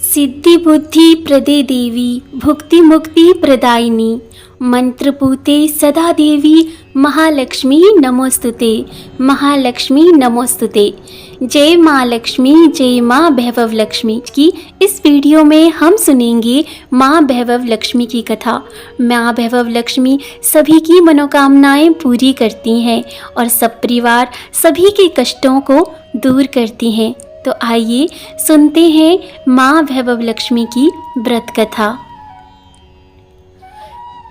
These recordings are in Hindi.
सिद्धि बुद्धि प्रदे देवी भुक्ति मुक्ति प्रदायिनी मंत्रपूते सदा देवी महालक्ष्मी नमोस्तुते। महालक्ष्मी नमोस्तुते। जय माँ लक्ष्मी, जय माँ भैभव लक्ष्मी की इस वीडियो में हम सुनेंगे माँ भैभव लक्ष्मी की कथा। माँ भैभव लक्ष्मी सभी की मनोकामनाएं पूरी करती हैं और सब परिवार सभी के कष्टों को दूर करती हैं। तो आइए सुनते हैं माँ भैभव लक्ष्मी की व्रत कथा।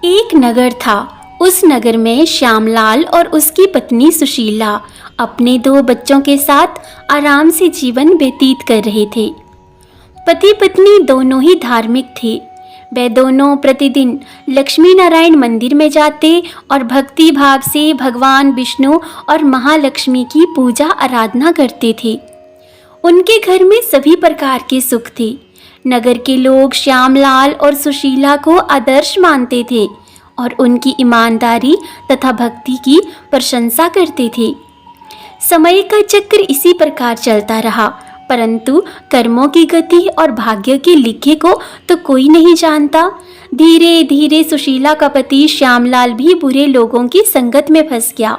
एक नगर था। उस नगर में श्यामलाल और उसकी पत्नी सुशीला अपने 2 बच्चों के साथ आराम से जीवन व्यतीत कर रहे थे। पति पत्नी दोनों ही धार्मिक थे। वे दोनों प्रतिदिन लक्ष्मी नारायण मंदिर में जाते और भक्ति भाव से भगवान विष्णु और महालक्ष्मी की पूजा आराधना करते थे। उनके घर में सभी प्रकार के सुख थे। नगर के लोग श्यामलाल और सुशीला को आदर्श मानते थे और उनकी ईमानदारी तथा भक्ति की प्रशंसा करते थे। समय का चक्र इसी प्रकार चलता रहा, परंतु कर्मों की गति और भाग्य के लिखे को तो कोई नहीं जानता। धीरे धीरे सुशीला का पति श्यामलाल भी बुरे लोगों की संगत में फंस गया।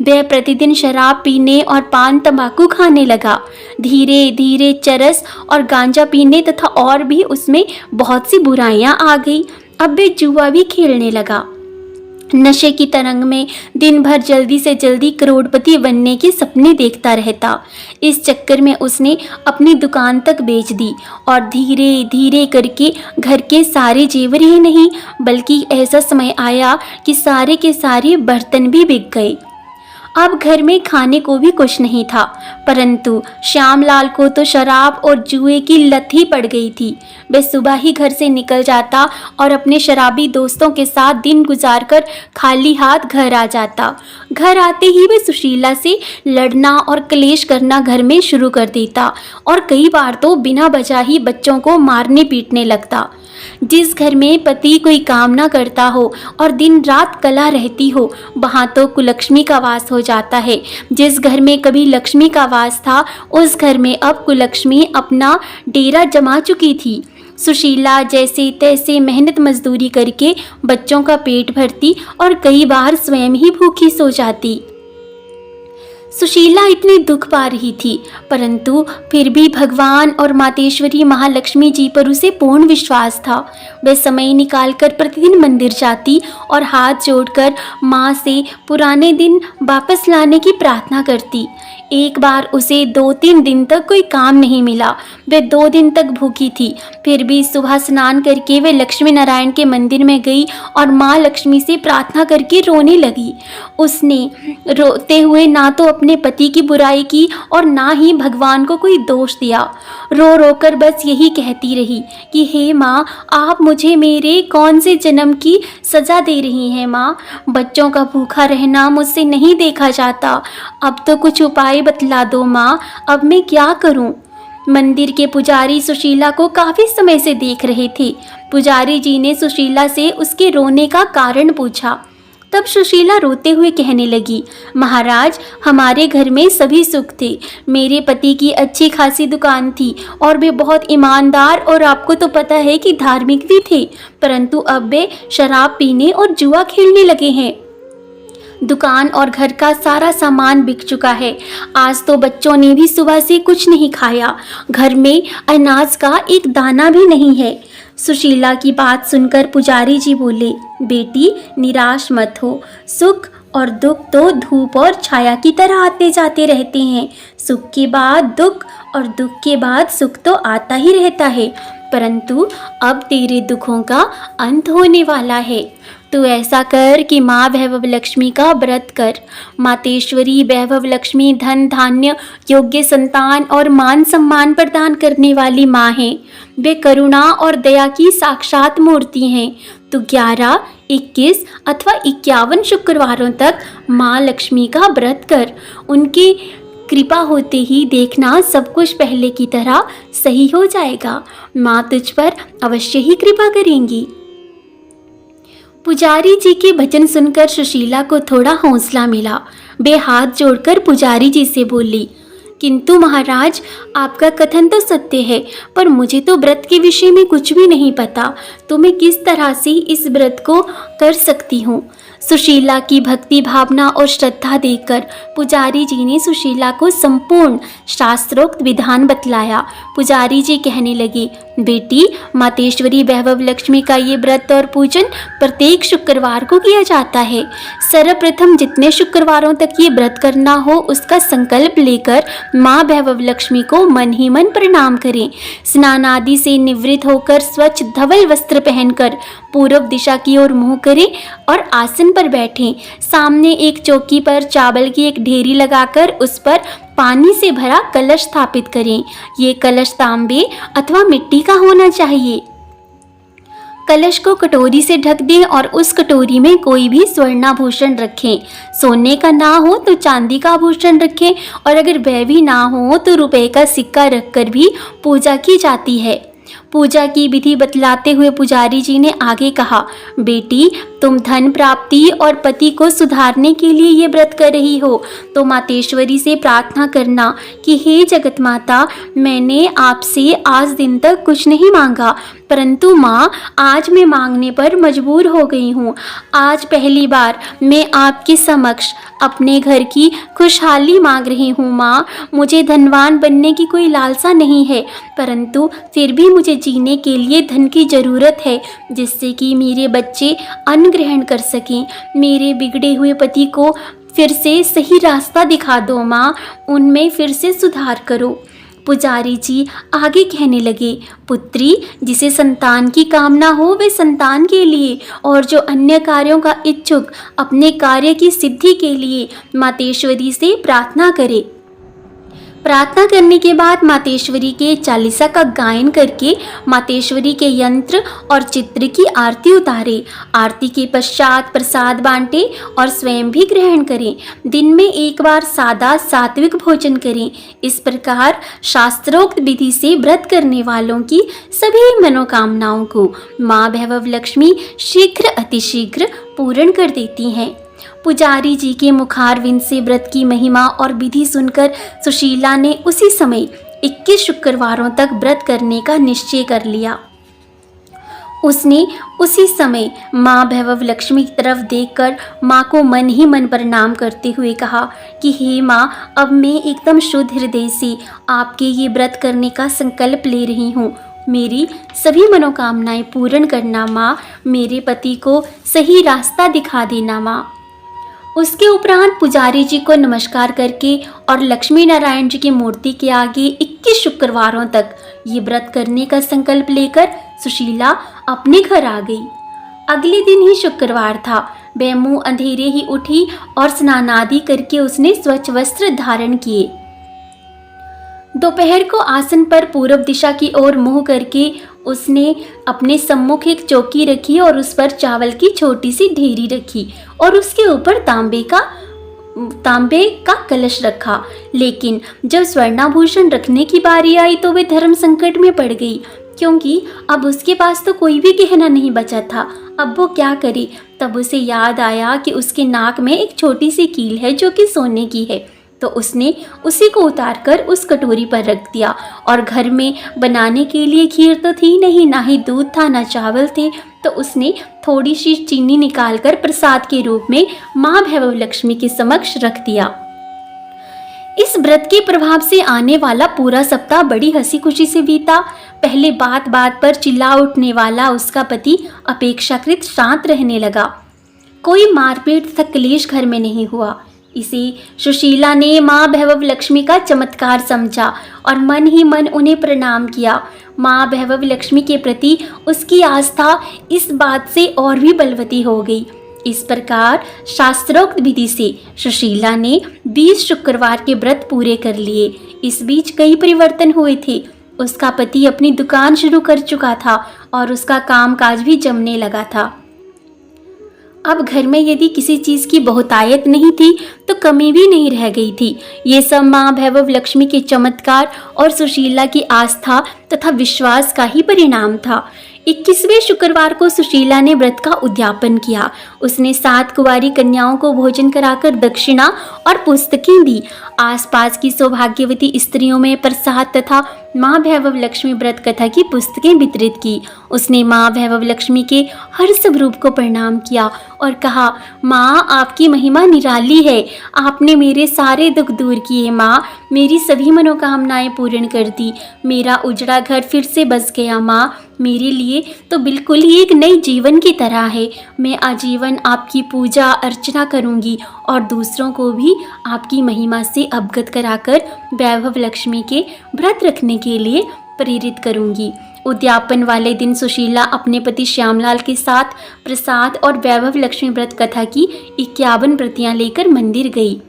वह प्रतिदिन शराब पीने और पान तंबाकू खाने लगा। धीरे धीरे चरस और गांजा पीने तथा और भी उसमें बहुत सी बुराइयां आ गई। अब वह जुआ भी खेलने लगा। नशे की तरंग में दिन भर जल्दी से जल्दी करोड़पति बनने के सपने देखता रहता। इस चक्कर में उसने अपनी दुकान तक बेच दी और धीरे धीरे करके घर के सारे जेवर ही नहीं बल्कि ऐसा समय आया कि सारे के सारे बर्तन भी बिक गए। अब घर में खाने को भी कुछ नहीं था, परंतु श्यामलाल को तो शराब और जुए की लत ही पड़ गई थी। वह सुबह ही घर से निकल जाता और अपने शराबी दोस्तों के साथ दिन गुजारकर खाली हाथ घर आ जाता। घर आते ही वह सुशीला से लड़ना और क्लेश करना घर में शुरू कर देता और कई बार तो बिना वजह ही बच्चों को मारने पीटने लगता। जिस घर में पति कोई काम ना करता हो और दिन रात कला रहती हो, वहाँ तो कुलक्ष्मी का वास हो जाता है। जिस घर में कभी लक्ष्मी का वास था, उस घर में अब कुलक्ष्मी अपना डेरा जमा चुकी थी। सुशीला जैसे तैसे मेहनत मजदूरी करके बच्चों का पेट भरती और कई बार स्वयं ही भूखी सो जाती। सुशीला इतने दुख पा रही थी, परंतु फिर भी भगवान और मातेश्वरी महालक्ष्मी जी पर उसे पूर्ण विश्वास था। वह समय निकालकर प्रतिदिन मंदिर जाती और हाथ जोड़कर माँ से पुराने दिन वापस लाने की प्रार्थना करती। एक बार उसे 2-3 दिन तक कोई काम नहीं मिला। वह 2 दिन तक भूखी थी। फिर भी सुबह स्नान करके वह लक्ष्मी नारायण के मंदिर में गई और माँ लक्ष्मी से प्रार्थना करके रोने लगी। उसने रोते हुए ना तो अपने पति की बुराई की और ना ही भगवान को कोई दोष दिया। रो रो कर बस यही कहती रही कि हे माँ, आप मुझे मेरे कौन से जन्म की सज़ा दे रही हैं माँ। बच्चों का भूखा रहना मुझसे नहीं देखा जाता। अब तो कुछ उपाय बतला दो माँ, अब मैं क्या करूँ। मंदिर के पुजारी सुशीला को काफ़ी समय से देख रहे थे। पुजारी जी ने सुशीला से उसके रोने का कारण पूछा। तब सुशीला रोते हुए कहने लगी, महाराज, हमारे घर में सभी सुख थे। मेरे पति की अच्छी खासी दुकान थी और वे बहुत ईमानदार और आपको तो पता है कि धार्मिक भी थे, परंतु अब वे शराब पीने और जुआ खेलने लगे हैं। दुकान और घर का सारा सामान बिक चुका है। आज तो बच्चों ने भी सुबह से कुछ नहीं खाया। घर में अनाज का एक दाना भी नहीं है। सुशीला की बात सुनकर पुजारी जी बोले, बेटी निराश मत हो। सुख और दुख तो धूप और छाया की तरह आते जाते रहते हैं। सुख के बाद दुख और दुख के बाद सुख तो आता ही रहता है, परंतु अब तेरे दुखों का अंत होने वाला है। तू ऐसा कर कि माँ भैभव लक्ष्मी का व्रत कर। मातेश्वरी भैभव लक्ष्मी धन धान्य योग्य संतान और मान सम्मान प्रदान करने वाली माँ है। वे करुणा और दया की साक्षात मूर्ति हैं। तू 11, 21 अथवा 51 शुक्रवारों तक माँ लक्ष्मी का व्रत कर। उनकी कृपा होते ही देखना सब कुछ पहले की तरह सही हो जाएगा। माँ तुझ पर अवश्य ही कृपा करेंगी। पुजारी जी के वचन सुनकर सुशीला को थोड़ा हौसला मिला। वे हाथ जोड़कर पुजारी जी से बोली किंतु महाराज, आपका कथन तो सत्य है, पर मुझे तो व्रत के विषय में कुछ भी नहीं पता, तो मैं किस तरह से इस व्रत को कर सकती हूँ। सुशीला की भक्ति भावना और श्रद्धा देखकर पुजारी जी ने सुशीला को संपूर्ण शास्त्रोक्त विधान बतलाया। पुजारी जी कहने लगे, बेटी, मातेश्वरी वैभव लक्ष्मी का ये व्रत और पूजन प्रत्येक शुक्रवार को किया जाता है। सर्वप्रथम जितने शुक्रवारों तक ये व्रत करना हो, उसका संकल्प लेकर माँ वैभव लक्ष्मी को मन ही मन प्रणाम करें। स्नान आदि से निवृत्त होकर स्वच्छ धवल वस्त्र पहनकर पूर्व दिशा की ओर मुंह करें और आसन पर बैठें। सामने एक चौकी पर चावल की एक ढेरी लगाकर उस पर पानी से भरा कलश स्थापित करें। ये कलश तांबे अथवा मिट्टी का होना चाहिए। कलश को कटोरी से ढक दें और उस कटोरी में कोई भी स्वर्णाभूषण रखें। सोने का ना हो तो चांदी का आभूषण रखें, और अगर वह भी ना हो तो रुपए का सिक्का रखकर भी पूजा की जाती है। पूजा की विधि बतलाते हुए पुजारी जी ने आगे कहा, बेटी, तुम धन प्राप्ति और पति को सुधारने के लिए ये व्रत कर रही हो, तो मातेश्वरी से प्रार्थना करना कि हे जगत माता, मैंने आपसे आज दिन तक कुछ नहीं मांगा, परंतु माँ, आज मैं मांगने पर मजबूर हो गई हूँ। आज पहली बार मैं आपके समक्ष अपने घर की खुशहाली मांग रही हूँ। माँ, मुझे धनवान बनने की कोई लालसा नहीं है, परंतु फिर भी मुझे जीने के लिए धन की ज़रूरत है, जिससे कि मेरे बच्चे अन्न ग्रहण कर सकें। मेरे बिगड़े हुए पति को फिर से सही रास्ता दिखा दो माँ, उनमें फिर से सुधार करो। पुजारी जी आगे कहने लगे, पुत्री, जिसे संतान की कामना हो वे संतान के लिए, और जो अन्य कार्यों का इच्छुक अपने कार्य की सिद्धि के लिए मातेश्वरी से प्रार्थना करे। प्रार्थना करने के बाद मातेश्वरी के चालीसा का गायन करके मातेश्वरी के यंत्र और चित्र की आरती उतारे। आरती के पश्चात प्रसाद बांटे और स्वयं भी ग्रहण करें। दिन में एक बार सादा सात्विक भोजन करें। इस प्रकार शास्त्रोक्त विधि से व्रत करने वालों की सभी मनोकामनाओं को माँ वैभव लक्ष्मी शीघ्र अतिशीघ्र पूर्ण कर देती हैं। पुजारी जी के मुखारविंद से व्रत की महिमा और विधि सुनकर सुशीला ने उसी समय 21 शुक्रवारों तक व्रत करने का निश्चय कर लिया। उसने उसी समय माँ वैभव लक्ष्मी की तरफ देखकर माँ को मन ही मन प्रणाम करते हुए कहा कि हे माँ, अब मैं एकदम शुद्ध हृदय से आपके ये व्रत करने का संकल्प ले रही हूँ। मेरी सभी मनोकामनाएं पूर्ण करना माँ, मेरे पति को सही रास्ता दिखा देना माँ। उसके उपरांत पुजारी जी को नमस्कार करके और लक्ष्मी नारायण जी की मूर्ति के आगे 21 शुक्रवारों तक ये व्रत करने का संकल्प लेकर सुशीला अपने घर आ गई। अगले दिन ही शुक्रवार था। वह मुँह अंधेरे ही उठी और स्नान आदि करके उसने स्वच्छ वस्त्र धारण किए। दोपहर को आसन पर पूर्व दिशा की ओर मुँह करके उसने अपने सम्मुख एक चौकी रखी और उस पर चावल की छोटी सी ढेरी रखी और उसके ऊपर तांबे का कलश रखा। लेकिन जब स्वर्णाभूषण रखने की बारी आई तो वे धर्म संकट में पड़ गई, क्योंकि अब उसके पास तो कोई भी गहना नहीं बचा था। अब वो क्या करे? तब उसे याद आया कि उसके नाक में एक छोटी सी कील है जो कि सोने की है, तो उसने उसी को उतारकर उस कटोरी पर रख दिया। और घर में बनाने के लिए खीर तो थी नहीं, ना ही दूध था, ना चावल थे, तो उसने थोड़ी सी चीनी निकालकर प्रसाद के रूप में माँ वैभव लक्ष्मी के समक्ष रख दिया। इस व्रत के प्रभाव से आने वाला पूरा सप्ताह बड़ी हंसी खुशी से बीता। पहले बात बात पर चिल्ला उठने वाला उसका पति अपेक्षाकृत शांत रहने लगा। कोई मारपीट तथा क्लेश घर में नहीं हुआ। इसे सुशीला ने माँ वैभव लक्ष्मी का चमत्कार समझा और मन ही मन उन्हें प्रणाम किया। माँ वैभव लक्ष्मी के प्रति उसकी आस्था इस बात से और भी बलवती हो गई। इस प्रकार शास्त्रोक्त विधि से सुशीला ने 20 शुक्रवार के व्रत पूरे कर लिए। इस बीच कई परिवर्तन हुए थे। उसका पति अपनी दुकान शुरू कर चुका था और उसका कामकाज भी जमने लगा था। अब घर में यदि किसी चीज़ की बहुतायत नहीं थी तो कमी भी नहीं रह गई थी। ये सब माँ वैभव लक्ष्मी के चमत्कार और सुशीला की आस्था तथा विश्वास का ही परिणाम था। 21वें शुक्रवार को सुशीला ने व्रत का उद्यापन किया। उसने 7 कुंवारी कन्याओं को भोजन कराकर दक्षिणा और पुस्तकें दी। आसपास की सौभाग्यवती स्त्रियों में प्रसाद तथा माँ वैभव लक्ष्मी व्रत कथा की पुस्तकें वितरित की। उसने माँ वैभव लक्ष्मी के हर स्वरूप को प्रणाम किया और कहा, माँ आपकी महिमा निराली है। आपने मेरे सारे दुख दूर किए माँ, मेरी सभी मनोकामनाएं पूर्ण कर दी। मेरा उजड़ा घर फिर से बस गया माँ, मेरे लिए तो बिल्कुल ही एक नई जीवन की तरह है। मैं आजीवन आपकी पूजा अर्चना करूंगी और दूसरों को भी आपकी महिमा से अवगत कराकर वैभव लक्ष्मी के व्रत रखने के लिए प्रेरित करूंगी। उद्यापन वाले दिन सुशीला अपने पति श्यामलाल के साथ प्रसाद और वैभव लक्ष्मी व्रत कथा की 51 प्रतियां लेकर मंदिर गई।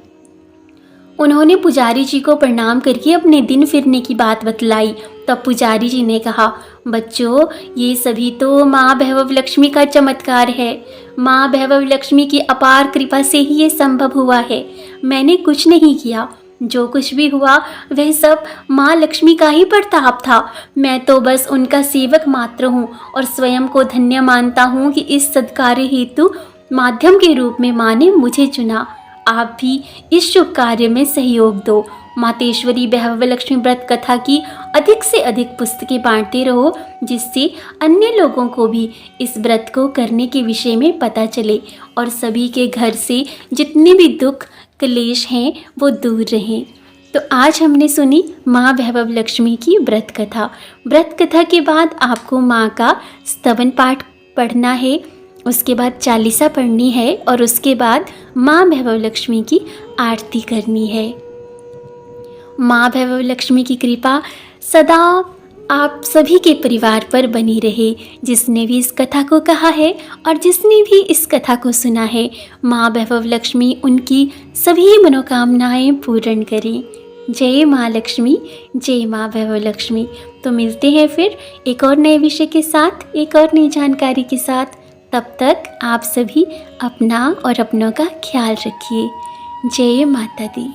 उन्होंने पुजारी जी को प्रणाम करके अपने दिन फिरने की बात बतलाई। तब पुजारी जी ने कहा, बच्चों ये सभी तो माँ वैभव लक्ष्मी का चमत्कार है। माँ वैभव लक्ष्मी की अपार कृपा से ही ये संभव हुआ है। मैंने कुछ नहीं किया, जो कुछ भी हुआ वह सब माँ लक्ष्मी का ही प्रताप था। मैं तो बस उनका सेवक मात्र हूँ और स्वयं को धन्य मानता हूँ कि इस सत्कार्य हेतु माध्यम के रूप में माँ ने मुझे चुना। आप भी इस शुभ कार्य में सहयोग दो। मातेश्वरी वैभव लक्ष्मी व्रत कथा की अधिक से अधिक पुस्तकें बांटते रहो, जिससे अन्य लोगों को भी इस व्रत को करने के विषय में पता चले और सभी के घर से जितने भी दुख क्लेश हैं वो दूर रहें। तो आज हमने सुनी माँ वैभव लक्ष्मी की व्रत कथा। व्रत कथा के बाद आपको माँ का स्तवन पाठ पढ़ना है, उसके बाद चालीसा पढ़नी है और उसके बाद माँ वैभव लक्ष्मी की आरती करनी है। माँ वैभव लक्ष्मी की कृपा सदा आप सभी के परिवार पर बनी रहे। जिसने भी इस कथा को कहा है और जिसने भी इस कथा को सुना है, माँ वैभव लक्ष्मी उनकी सभी मनोकामनाएं पूर्ण करें। जय माँ लक्ष्मी, जय माँ वैभव लक्ष्मी। तो मिलते हैं फिर एक और नए विषय के साथ, एक और नई जानकारी के साथ। तब तक आप सभी अपना और अपनों का ख्याल रखिए। जय माता दी।